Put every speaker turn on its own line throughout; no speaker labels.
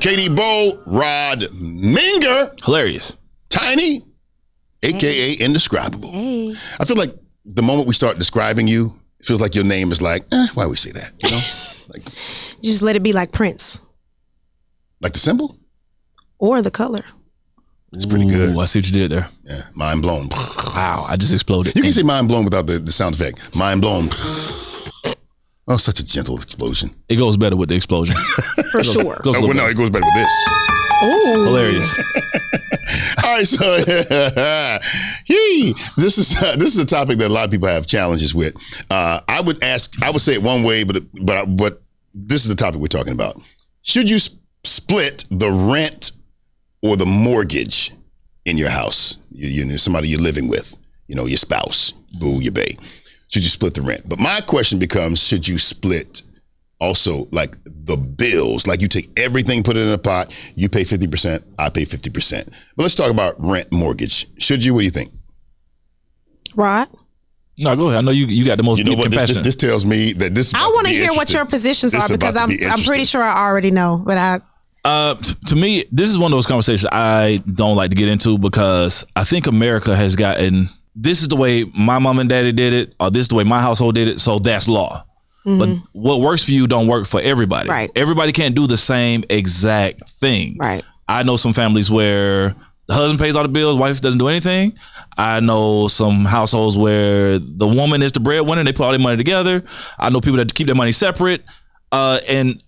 Katie Bowe, Rod Minger.
Hilarious.
Tiny, a.k.a. Indescribable.
Hey.
I feel like the moment we start describing you, it feels like your name is like, why we say that? You know? Like,
You just let it be like Prince.
like the symbol?
Or the color.
It's pretty good.
Ooh, I see what you did there.
Yeah, mind blown.
Wow, I just exploded.
You can say mind blown without the sound effect. Mind blown. Oh, such a gentle explosion.
It goes better with the explosion.
For sure.
Goes a little better.
It goes better with this.
Ooh.
Hilarious.
All right, so this is a topic that a lot of people have challenges with. I would say it one way, but this is the topic we're talking about. Should you split the rent or the mortgage in your house? You know, somebody you're living with, you know, your spouse, boo, your bae. Should you split the rent? But my question becomes, should you split also like the bills? Like you take everything, put it in a pot, you pay 50%, I pay 50%. But let's talk about rent, mortgage. Should you? What do you think?
Rod?
No, go ahead. I know you got the most deep compassion.
This tells me that this is
I want to hear what your positions are because I'm pretty sure I already know. But
to me, this is one of those conversations I don't like to get into because I think America has gotten, this is the way my mom and daddy did it, or this is the way my household did it, so that's law. Mm-hmm. But what works for you don't work for everybody.
Right.
Everybody can't do the same exact thing.
Right.
I know some families where the husband pays all the bills, wife doesn't do anything. I know some households where the woman is the breadwinner, they put all their money together. I know people that keep their money separate. And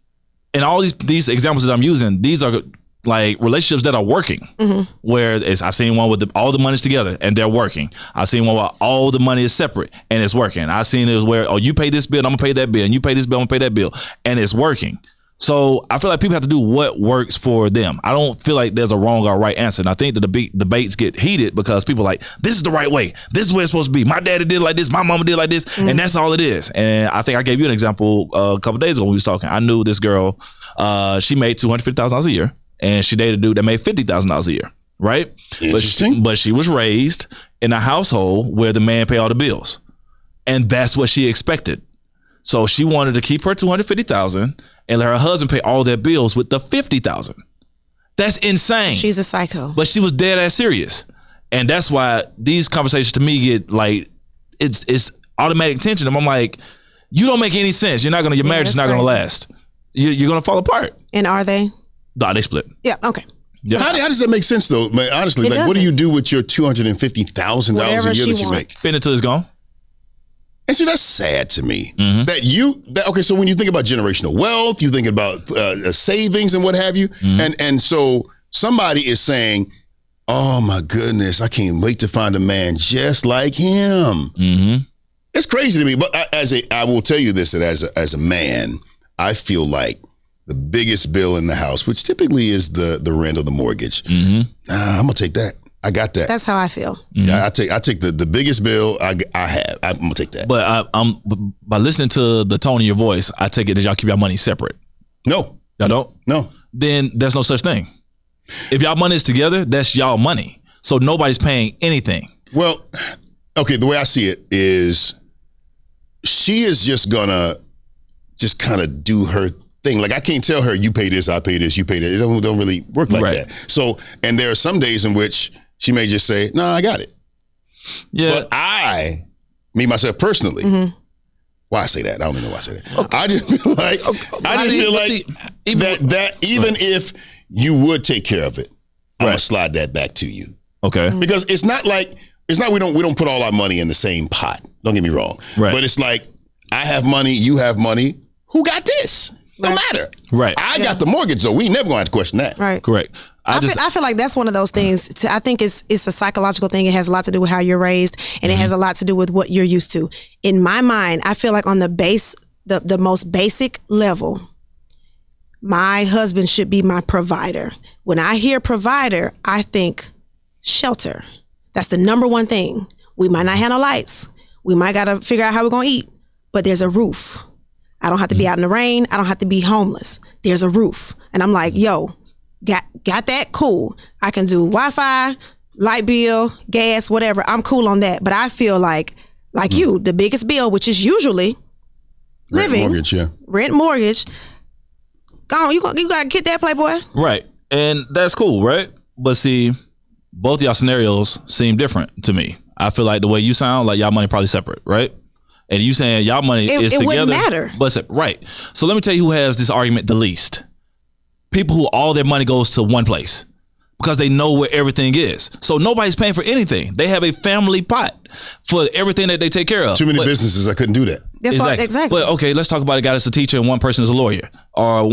all these examples that I'm using, these are like relationships that are working. Mm-hmm. Where I've seen one with all the money's together and they're working. I've seen one where all the money is separate and it's working. I've seen it where, you pay this bill, I'm gonna pay that bill, and you pay this bill, I'm gonna pay that bill, and it's working. So I feel like people have to do what works for them. I don't feel like there's a wrong or right answer. And I think the debates get heated because people are like, this is the right way. This is where it's supposed to be. My daddy did it like this. My mama did it like this. And that's all it is. And I think I gave you an example a couple of days ago when we was talking. I knew this girl, she made $250,000 a year. And she dated a dude that made $50,000 a year. Right?
Interesting.
But she was raised in a household where the man paid all the bills. And that's what she expected. So she wanted to keep her $250,000 and let her husband pay all their bills with the $50,000. That's insane.
She's a psycho.
But she was dead ass serious. And that's why these conversations to me get like, it's automatic tension. And I'm like, you don't make any sense. Your marriage is not going to last. You're going to fall apart.
And are they?
Nah, they split.
Yeah, okay.
Yeah.
How does that make sense though? Man, honestly, what do you do with your $250,000 a year that you make?
Spend it till it's gone.
And see, that's sad to me.
Mm-hmm.
Okay, so when you think about generational wealth, you think about savings and what have you. Mm-hmm. And so somebody is saying, oh my goodness, I can't wait to find a man just like him. Mm-hmm. It's crazy to me. But I will tell you this, that as a man, I feel like the biggest bill in the house, which typically is the rent or the mortgage, I'm going to take that. I got that.
That's how I feel.
Yeah, I take the biggest bill I have. I'm gonna take that.
But by listening to the tone of your voice, I take it that y'all keep your money separate.
No,
y'all don't.
No.
Then there's no such thing. If y'all money is together, that's y'all money. So nobody's paying anything.
Well, okay. The way I see it is, she is just gonna just kind of do her thing. Like I can't tell her, you pay this, I pay this, you pay that. It don't really work like that. So, and there are some days in which she may just say, no, I got it.
Yeah.
But me, myself personally, why I say that? I don't even know why I say that. Okay. I just feel like, even if you would take care of it, I'm going to slide that back to you.
Okay.
Because it's not we don't put all our money in the same pot. Don't get me wrong.
Right.
But it's like, I have money, you have money. Who got this? No matter.
Right.
I got the mortgage, so we never going to have to question that.
Right.
Correct.
I feel like that's one of those things. I think it's a psychological thing. It has a lot to do with how you're raised, and it has a lot to do with what you're used to. In my mind, I feel like on the base, the most basic level, my husband should be my provider. When I hear provider, I think shelter. That's the number one thing. We might not have no lights. We might got to figure out how we're going to eat, but there's a roof. I don't have to be out in the rain. I don't have to be homeless. There's a roof. And I'm like, yo, got that? Cool. I can do Wi-Fi, light bill, gas, whatever. I'm cool on that. But I feel like you, the biggest bill, which is usually living,
mortgage,
rent, mortgage, Go on, you got to get that Playboy.
Right. And that's cool, right? But see, both of y'all scenarios seem different to me. I feel like the way you sound, like y'all money probably separate, right? And you saying y'all money is together. It wouldn't matter. But right. So let me tell you who has this argument the least. People who all their money goes to one place because they know where everything is. So nobody's paying for anything. They have a family pot for everything that they take care of.
Too many businesses, I couldn't do that.
That's exactly.
But okay, let's talk about a guy that's a teacher and one person is a lawyer, or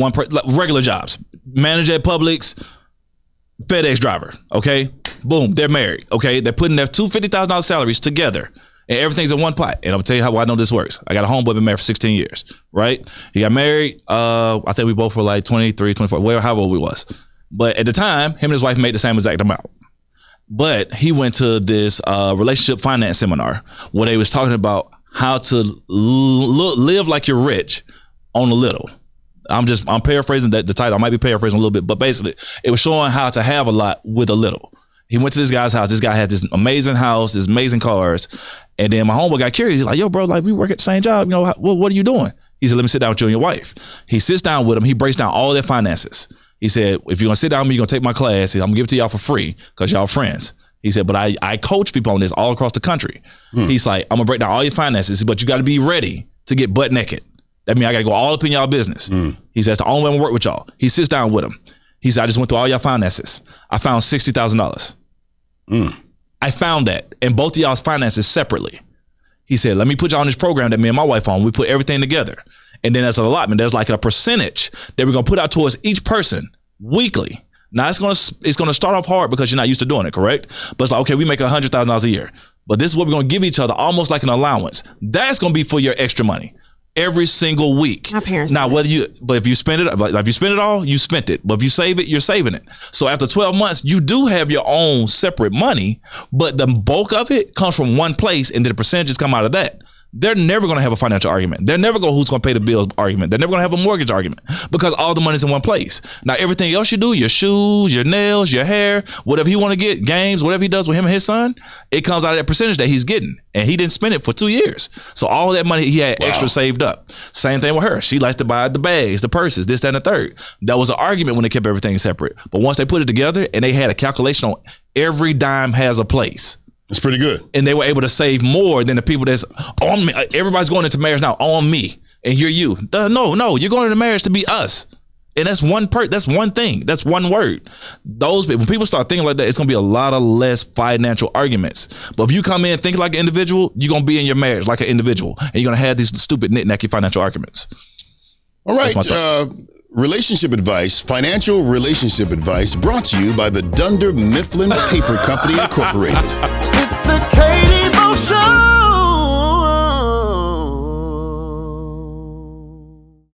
regular jobs. Manager at Publix, FedEx driver, okay? Boom, they're married, okay? They're putting their two $50,000 salaries together and everything's in one pot. And I'm gonna tell you how I know this works. I got a homeboy been married for 16 years, right? He got married, I think we both were like 23, 24, however old we was. But at the time, him and his wife made the same exact amount. But he went to this relationship finance seminar where they was talking about how to live like you're rich on a little. I'm paraphrasing the title. I might be paraphrasing a little bit, but basically it was showing how to have a lot with a little. He went to this guy's house. This guy had this amazing house, this amazing cars. And then my homeboy got curious. He's like, yo, bro, like we work at the same job. You know, what are you doing? He said, let me sit down with you and your wife. He sits down with him. He breaks down all their finances. He said, if you're going to sit down with me, you're going to take my class. I'm going to give it to y'all for free because y'all friends. He said, but I coach people on this all across the country. He's like, I'm going to break down all your finances, but you got to be ready to get butt naked. That means I got to go all up in y'all business. He says, the only way I'm going to work with y'all. He sits down with him. He said, I just went through all y'all finances. I found $60,000. I found that in both of y'all's finances separately. He said, let me put y'all on this program that me and my wife on. We put everything together. And then there's an allotment. There's like a percentage that we're going to put out towards each person weekly. Now it's going to start off hard because you're not used to doing it, correct? But it's like, okay, we make $100,000 a year, but this is what we're going to give each other almost like an allowance. That's going to be for your extra money every single week.
My parents.
Now, but if you spend it, like if you spend it all, you spent it. But if you save it, you're saving it. So after 12 months, you do have your own separate money, but the bulk of it comes from one place and then the percentages come out of that. They're never going to have a financial argument. They're never going to who's going to pay the bills argument. They're never going to have a mortgage argument because all the money's in one place. Now, everything else you do, your shoes, your nails, your hair, whatever he want to get, games, whatever he does with him and his son, it comes out of that percentage that he's getting. And he didn't spend it for 2 years. So all that money he had extra saved up. Same thing with her. She likes to buy the bags, the purses, this, that, and the third. That was an argument when they kept everything separate. But once they put it together and they had a calculation on every dime has a place.
It's pretty good.
And they were able to save more than the people that's on me. Everybody's going into marriage now on me, and you're you. No, you're going into marriage to be us. And that's that's one thing. That's one word. When people start thinking like that, it's going to be a lot of less financial arguments. But if you come in thinking like an individual, you're going to be in your marriage like an individual, and you're going to have these stupid knick-knacky financial arguments.
All right. Relationship advice, financial relationship advice brought to you by the Dunder Mifflin Paper Company Incorporated.
It's the Katie Mo Show.